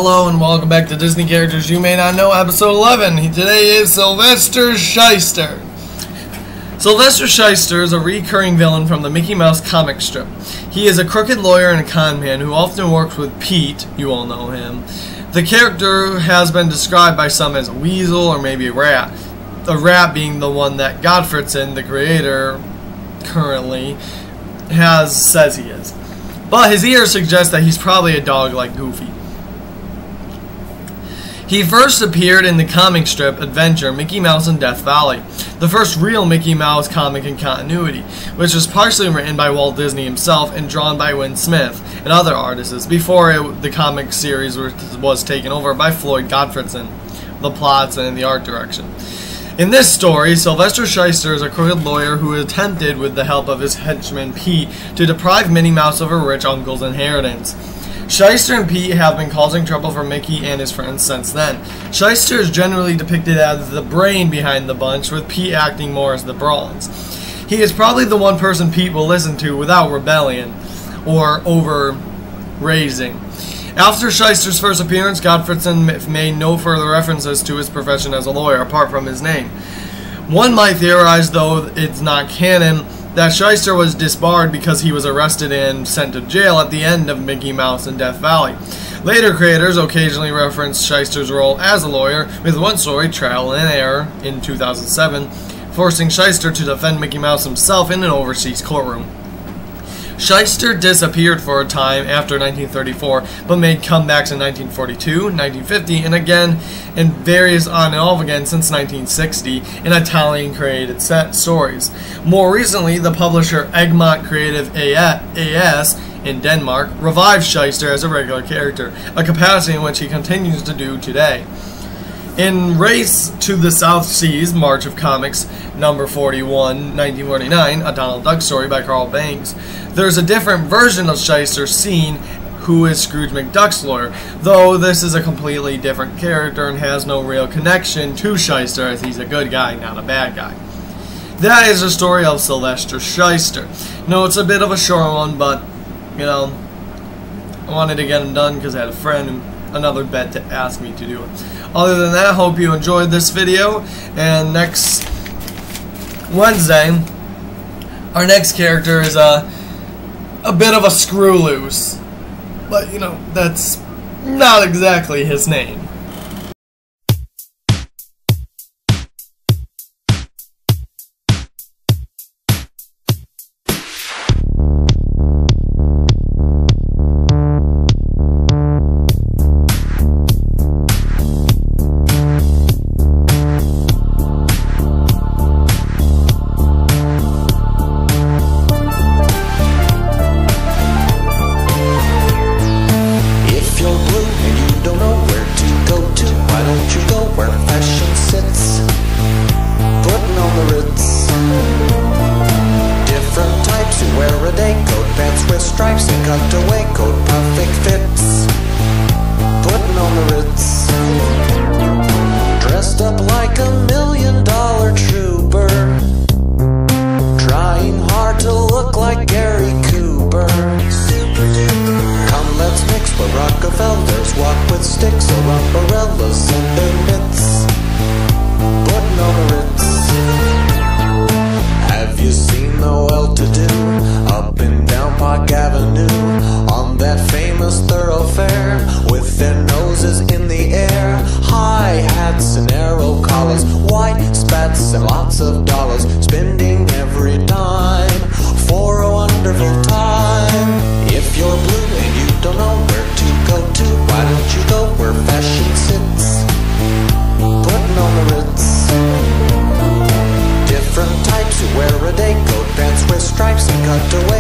Hello and welcome back to Disney Characters You May Not Know, episode 11. Today is Sylvester Shyster. Sylvester Shyster is a recurring villain from the Mickey Mouse comic strip. He is a crooked lawyer and a con man who often works with Pete, you all know him. The character has been described by some as a weasel or maybe a rat. A rat being the one that Godfredson, the creator, currently says he is. But his ears suggest that he's probably a dog like Goofy. He first appeared in the comic strip adventure Mickey Mouse and Death Valley, the first real Mickey Mouse comic in continuity, which was partially written by Walt Disney himself and drawn by Win Smith and other artists before the comic series was taken over by Floyd Godfredson, the plots and the art direction. In this story, Sylvester Shyster is a crooked lawyer who attempted, with the help of his henchman Pete, to deprive Minnie Mouse of her rich uncle's inheritance. Shyster and Pete have been causing trouble for Mickey and his friends since then. Shyster is generally depicted as the brain behind the bunch, with Pete acting more as the bronze. He is probably the one person Pete will listen to without rebellion or over-raising. After Shyster's first appearance, Godfredson made no further references to his profession as a lawyer, apart from his name. One might theorize, though it's not canon, that Shyster was disbarred because he was arrested and sent to jail at the end of Mickey Mouse and Death Valley. Later creators occasionally reference Shyster's role as a lawyer, with one story, Trial and Error, in 2007, forcing Shyster to defend Mickey Mouse himself in an overseas courtroom. Shyster disappeared for a time after 1934, but made comebacks in 1942, 1950, and again in various on and off again since 1960 in Italian-created stories. More recently, the publisher Egmont Creative AS in Denmark revived Shyster as a regular character, a capacity in which he continues to do today. In Race to the South Seas, March of Comics, number 41, 1949, a Donald Duck story by Carl Banks, there's a different version of Shyster seen who is Scrooge McDuck's lawyer, though this is a completely different character and has no real connection to Shyster, as he's a good guy, not a bad guy. That is the story of Sylvester Shyster. No, it's a bit of a short one, but, you know, I wanted to get him done because I had a friend, another bet to ask me to do it. Other than that, I hope you enjoyed this video, and next Wednesday, our next character is a bit of a screw loose, but you know, that's not exactly his name. Stripes and cutaway coat, perfect fits. Putting on the Ritz, dressed up like $1 million trooper, trying hard to look like Gary Cooper. Come, let's mix with Rockefellers, walk with sticks or umbrellas and their mitts. Putting on the Ritz. Have you seen the well-to-do up and down Park Avenue, on that famous thoroughfare, with their noses in the air, high hats and arrow collars, white spats and lots of dollars, spending every dime for a wonderful time? If you're blue and you don't know where to go to, why don't you go where fashion sits? Putting on the Ritz. Different types who wear a day coat, pants with stripes and cutaway